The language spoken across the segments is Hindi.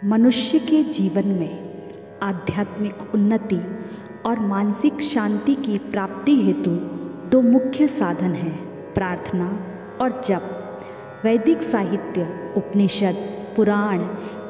मनुष्य के जीवन में आध्यात्मिक उन्नति और मानसिक शांति की प्राप्ति हेतु दो मुख्य साधन हैं, प्रार्थना और जप। वैदिक साहित्य, उपनिषद, पुराण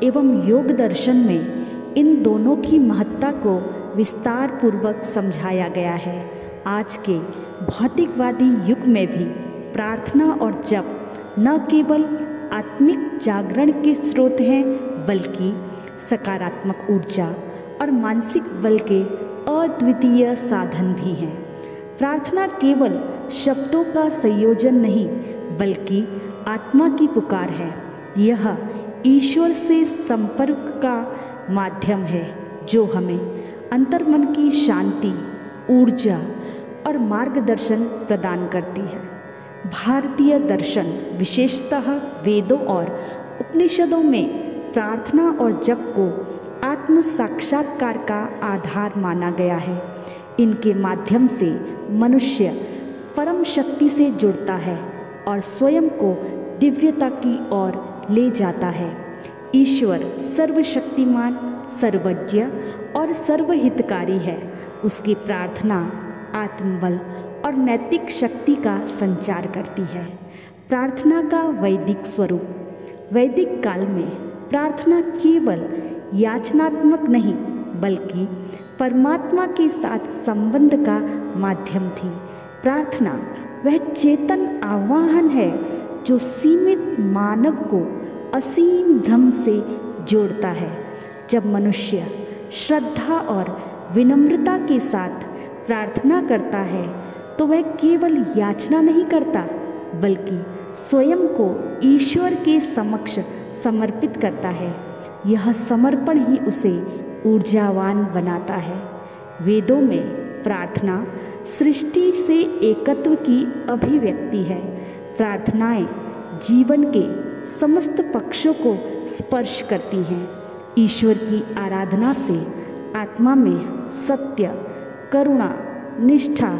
एवं योग दर्शन में इन दोनों की महत्ता को विस्तार पूर्वक समझाया गया है। आज के भौतिकवादी युग में भी प्रार्थना और जप न केवल आत्मिक जागरण के स्रोत हैं, बल्कि सकारात्मक ऊर्जा और मानसिक बल के अद्वितीय साधन भी हैं। प्रार्थना केवल शब्दों का संयोजन नहीं, बल्कि आत्मा की पुकार है। यह ईश्वर से संपर्क का माध्यम है, जो हमें अंतर्मन की शांति, ऊर्जा और मार्गदर्शन प्रदान करती है। भारतीय दर्शन, विशेषतः वेदों और उपनिषदों में प्रार्थना और जप को आत्म साक्षात्कार का आधार माना गया है। इनके माध्यम से मनुष्य परम शक्ति से जुड़ता है और स्वयं को दिव्यता की ओर ले जाता है। ईश्वर सर्वशक्तिमान, सर्वज्ञ और सर्वहितकारी है। उसकी प्रार्थना आत्मबल और नैतिक शक्ति का संचार करती है। प्रार्थना का वैदिक स्वरूप। वैदिक काल में प्रार्थना केवल याचनात्मक नहीं, बल्कि परमात्मा के साथ संबंध का माध्यम थी। प्रार्थना वह चेतन आह्वान है जो सीमित मानव को असीम ब्रह्म से जोड़ता है। जब मनुष्य श्रद्धा और विनम्रता के साथ प्रार्थना करता है, तो वह केवल याचना नहीं करता, बल्कि स्वयं को ईश्वर के समक्ष समर्पित करता है। यह समर्पण ही उसे ऊर्जावान बनाता है। वेदों में प्रार्थना सृष्टि से एकत्व की अभिव्यक्ति है। प्रार्थनाएं जीवन के समस्त पक्षों को स्पर्श करती हैं। ईश्वर की आराधना से आत्मा में सत्य, करुणा, निष्ठा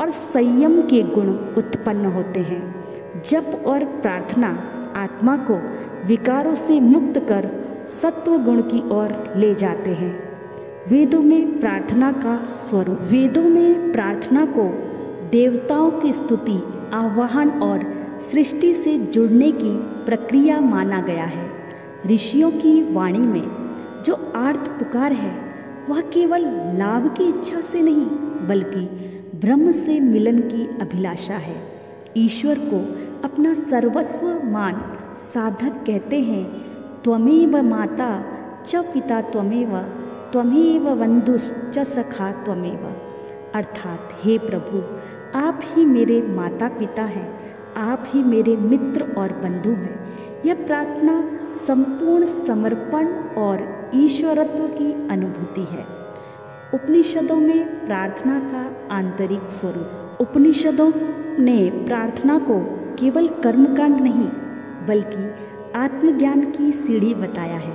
और संयम के गुण उत्पन्न होते हैं। जप और प्रार्थना आत्मा को विकारों से मुक्त कर सत्व गुण की ओर ले जाते हैं। वेदों में प्रार्थना का स्वरूप। वेदों में प्रार्थना को देवताओं की स्तुति, आह्वान और सृष्टि से जुड़ने की प्रक्रिया माना गया है। ऋषियों की वाणी में जो आर्त पुकार है, वह केवल लाभ की इच्छा से नहीं, बल्कि ब्रह्म से मिलन की अभिलाषा है। ईश्वर को अपना सर्वस्व मान साधक कहते हैं। त्वमेव माता च पिता त्वमेव, त्वमेव बंधुश्च सखा त्वमेव। अर्थात हे प्रभु, आप ही मेरे माता पिता हैं, आप ही मेरे मित्र और बंधु हैं। यह प्रार्थना संपूर्ण समर्पण और ईश्वरत्व की अनुभूति है। उपनिषदों में प्रार्थना का आंतरिक स्वरूप। उपनिषदों ने प्रार्थना को केवल कर्मकांड नहीं, बल्कि आत्मज्ञान की सीढ़ी बताया है।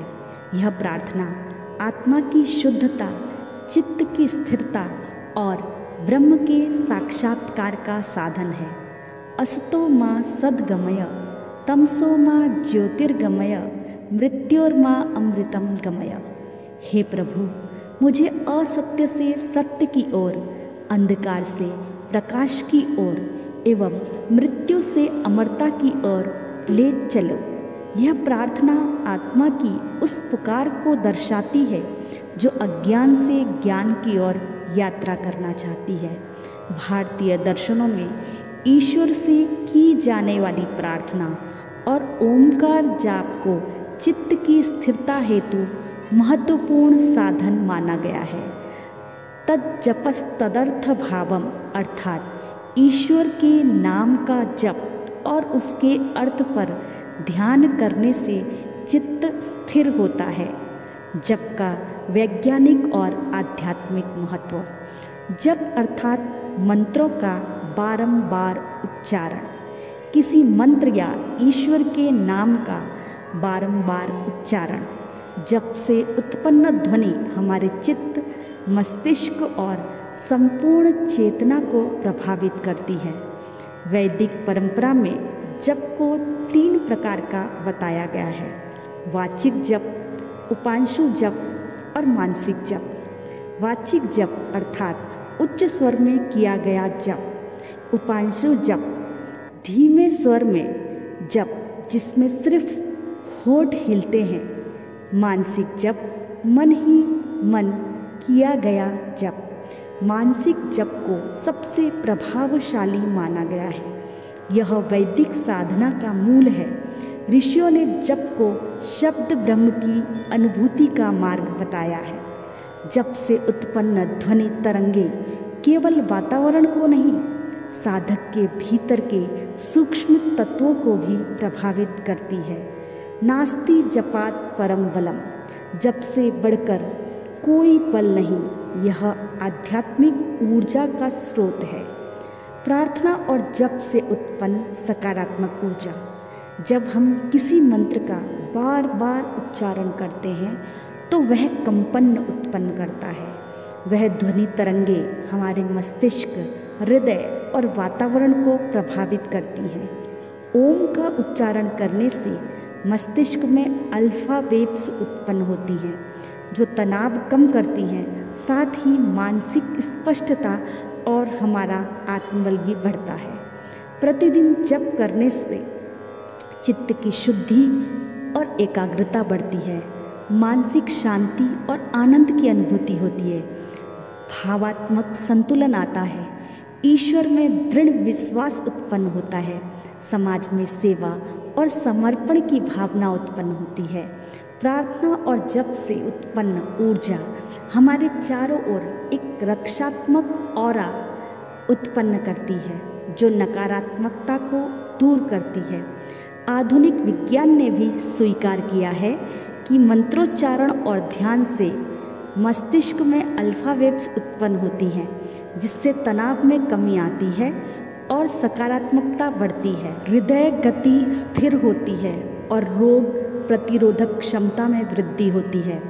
यह प्रार्थना आत्मा की शुद्धता, चित्त की स्थिरता और ब्रह्म के साक्षात्कार का साधन है। असतो मा सद्गमय, तमसो मा ज्योतिर्गमय, मृत्योर्मा अमृतम गमय। हे प्रभु, मुझे असत्य से सत्य की ओर, अंधकार से प्रकाश की ओर एवं मृत्यु से अमरता की ओर ले चलो। यह प्रार्थना आत्मा की उस पुकार को दर्शाती है जो अज्ञान से ज्ञान की ओर यात्रा करना चाहती है। भारतीय दर्शनों में ईश्वर से की जाने वाली प्रार्थना और ओंकार जाप को चित्त की स्थिरता हेतु महत्वपूर्ण साधन माना गया है। तज्जपस्तदर्थ भावम, अर्थात ईश्वर के नाम का जप और उसके अर्थ पर ध्यान करने से चित्त स्थिर होता है। जप का वैज्ञानिक और आध्यात्मिक महत्व। जप अर्थात मंत्रों का बारंबार उच्चारण। किसी मंत्र या ईश्वर के नाम का बारंबार उच्चारण। जप से उत्पन्न ध्वनि हमारे चित्त, मस्तिष्क और संपूर्ण चेतना को प्रभावित करती है। वैदिक परंपरा में जप को 3 प्रकार का बताया गया है। वाचिक जप, उपांशु जप और मानसिक जप। वाचिक जप अर्थात उच्च स्वर में किया गया जप। उपांशु जप धीमे स्वर में जप जिसमें सिर्फ होठ हिलते हैं। मानसिक जप मन ही मन किया गया जप। मानसिक जप को सबसे प्रभावशाली माना गया है। यह वैदिक साधना का मूल है। ऋषियों ने जप को शब्द ब्रह्म की अनुभूति का मार्ग बताया है। जप से उत्पन्न ध्वनि तरंगे केवल वातावरण को नहीं, साधक के भीतर के सूक्ष्म तत्वों को भी प्रभावित करती है। नास्ति जपात परम बलम, जप से बढ़कर कोई बल नहीं। यह आध्यात्मिक ऊर्जा का स्रोत है। प्रार्थना और जप से उत्पन्न सकारात्मक ऊर्जा। जब हम किसी मंत्र का बार बार उच्चारण करते हैं तो वह कंपन उत्पन्न करता है। वह ध्वनि तरंगे हमारे मस्तिष्क, हृदय और वातावरण को प्रभावित करती हैं। ओम का उच्चारण करने से मस्तिष्क में अल्फा वेव्स उत्पन्न होती हैं जो तनाव कम करती हैं, साथ ही मानसिक स्पष्टता और हमारा आत्मबल भी बढ़ता है। प्रतिदिन जप करने से चित्त की शुद्धि और एकाग्रता बढ़ती है। मानसिक शांति और आनंद की अनुभूति होती है। भावात्मक संतुलन आता है। ईश्वर में दृढ़ विश्वास उत्पन्न होता है। समाज में सेवा और समर्पण की भावना उत्पन्न होती है। प्रार्थना और जप से उत्पन्न ऊर्जा हमारे चारों ओर एक रक्षात्मक ऑरा उत्पन्न करती है जो नकारात्मकता को दूर करती है। आधुनिक विज्ञान ने भी स्वीकार किया है कि मंत्रोच्चारण और ध्यान से मस्तिष्क में अल्फा वेव्स उत्पन्न होती हैं जिससे तनाव में कमी आती है और सकारात्मकता बढ़ती है। हृदय गति स्थिर होती है और रोग प्रतिरोधक क्षमता में वृद्धि होती है।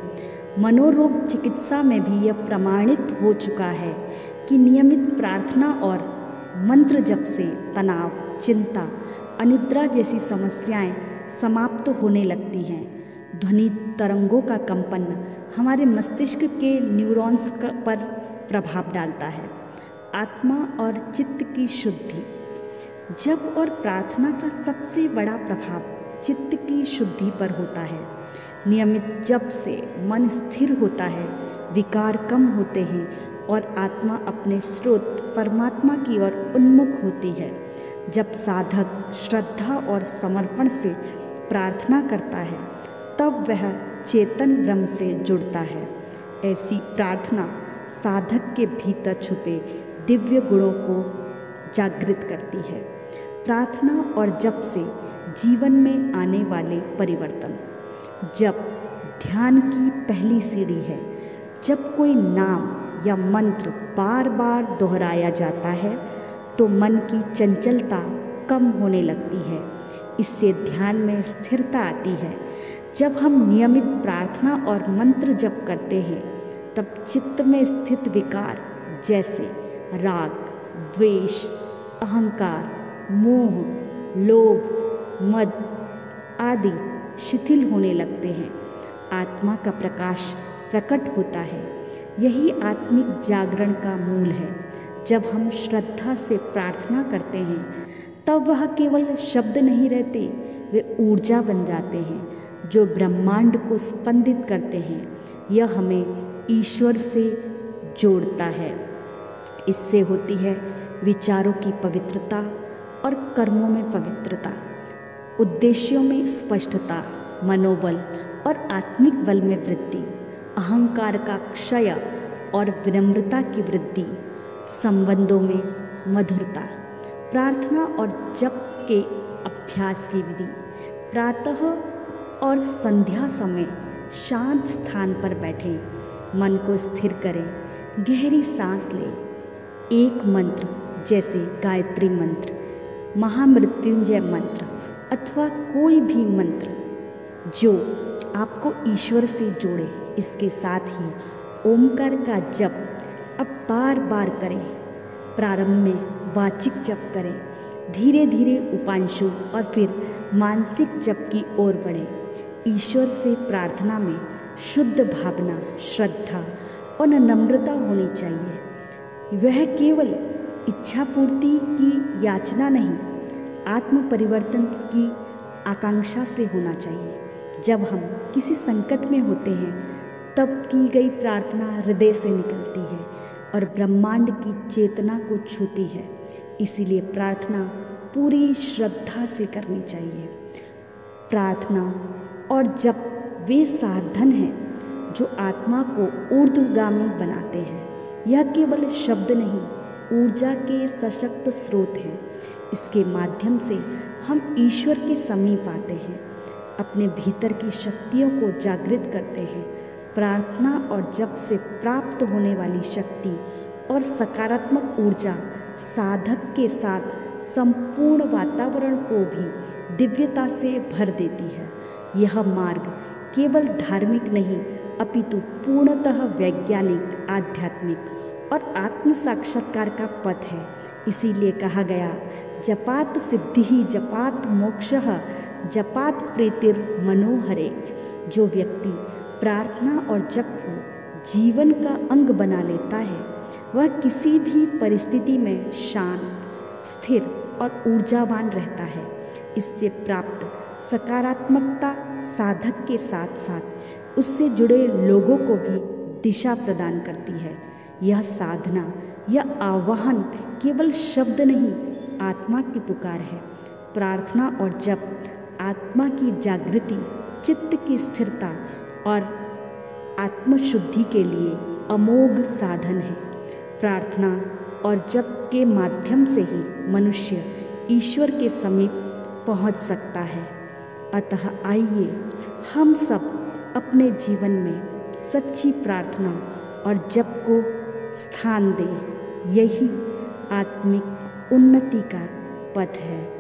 मनोरोग चिकित्सा में भी यह प्रमाणित हो चुका है कि नियमित प्रार्थना और मंत्र जप से तनाव, चिंता, अनिद्रा जैसी समस्याएं समाप्त होने लगती हैं। ध्वनि तरंगों का कंपन हमारे मस्तिष्क के न्यूरॉन्स पर प्रभाव डालता है। आत्मा और चित्त की शुद्धि। जप और प्रार्थना का सबसे बड़ा प्रभाव चित्त की शुद्धि पर होता है। नियमित जप से मन स्थिर होता है, विकार कम होते हैं और आत्मा अपने स्रोत परमात्मा की ओर उन्मुख होती है। जब साधक श्रद्धा और समर्पण से प्रार्थना करता है तब वह चेतन ब्रह्म से जुड़ता है। ऐसी प्रार्थना साधक के भीतर छुपे दिव्य गुणों को जागृत करती है। प्रार्थना और जप से जीवन में आने वाले परिवर्तन। जप ध्यान की पहली सीढ़ी है। जब कोई नाम या मंत्र बार बार दोहराया जाता है तो मन की चंचलता कम होने लगती है। इससे ध्यान में स्थिरता आती है। जब हम नियमित प्रार्थना और मंत्र जप करते हैं तब चित्त में स्थित विकार जैसे राग, द्वेष, अहंकार, मोह, लोभ, मद आदि शिथिल होने लगते हैं। आत्मा का प्रकाश प्रकट होता है। यही आत्मिक जागरण का मूल है। जब हम श्रद्धा से प्रार्थना करते हैं तब वह केवल शब्द नहीं रहते, वे ऊर्जा बन जाते हैं जो ब्रह्मांड को स्पंदित करते हैं। यह हमें ईश्वर से जोड़ता है। इससे होती है विचारों की पवित्रता और कर्मों में पवित्रता, उद्देश्यों में स्पष्टता, मनोबल और आत्मिक बल में वृद्धि, अहंकार का क्षय और विनम्रता की वृद्धि, संबंधों में मधुरता। प्रार्थना और जप के अभ्यास की विधि। प्रातः और संध्या समय शांत स्थान पर बैठें, मन को स्थिर करें, गहरी सांस लें। एक मंत्र जैसे गायत्री मंत्र, महामृत्युंजय मंत्र अथवा कोई भी मंत्र जो आपको ईश्वर से जोड़े, इसके साथ ही ओमकार का जप अब बार बार करें। प्रारंभ में वाचिक जप करें, धीरे धीरे उपांशु और फिर मानसिक जप की ओर बढ़ें। ईश्वर से प्रार्थना में शुद्ध भावना, श्रद्धा और नम्रता होनी चाहिए। वह केवल इच्छा पूर्ति की याचना नहीं, आत्म परिवर्तन की आकांक्षा से होना चाहिए। जब हम किसी संकट में होते हैं तब की गई प्रार्थना हृदय से निकलती है और ब्रह्मांड की चेतना को छूती है। इसीलिए प्रार्थना पूरी श्रद्धा से करनी चाहिए। प्रार्थना और जप वे साधन हैं जो आत्मा को ऊर्ध्वगामी बनाते हैं। यह केवल शब्द नहीं, ऊर्जा के सशक्त स्रोत हैं। इसके माध्यम से हम ईश्वर के समीप आते हैं, अपने भीतर की शक्तियों को जागृत करते हैं। प्रार्थना और जप से प्राप्त होने वाली शक्ति और सकारात्मक ऊर्जा साधक के साथ संपूर्ण वातावरण को भी दिव्यता से भर देती है। यह मार्ग केवल धार्मिक नहीं अपितु पूर्णतः वैज्ञानिक, आध्यात्मिक और आत्म साक्षात्कार का पथ है। इसीलिए कहा गया, जपात सिद्धिः जपात मोक्षः जपात प्रीतिर मनोहरे। जो व्यक्ति प्रार्थना और जप को जीवन का अंग बना लेता है वह किसी भी परिस्थिति में शांत, स्थिर और ऊर्जावान रहता है। इससे प्राप्त सकारात्मकता साधक के साथ साथ उससे जुड़े लोगों को भी दिशा प्रदान करती है। यह साधना, यह आह्वान केवल शब्द नहीं, आत्मा की पुकार है। प्रार्थना और जप आत्मा की जागृति, चित्त की स्थिरता और आत्मशुद्धि के लिए अमोघ साधन है। प्रार्थना और जप के माध्यम से ही मनुष्य ईश्वर के समीप पहुंच सकता है। अतः आइए हम सब अपने जीवन में सच्ची प्रार्थना और जप को स्थान दें। यही आत्मिक उन्नति का पथ है।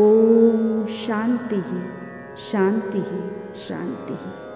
ओम शांति ही शांति ही शांति ही।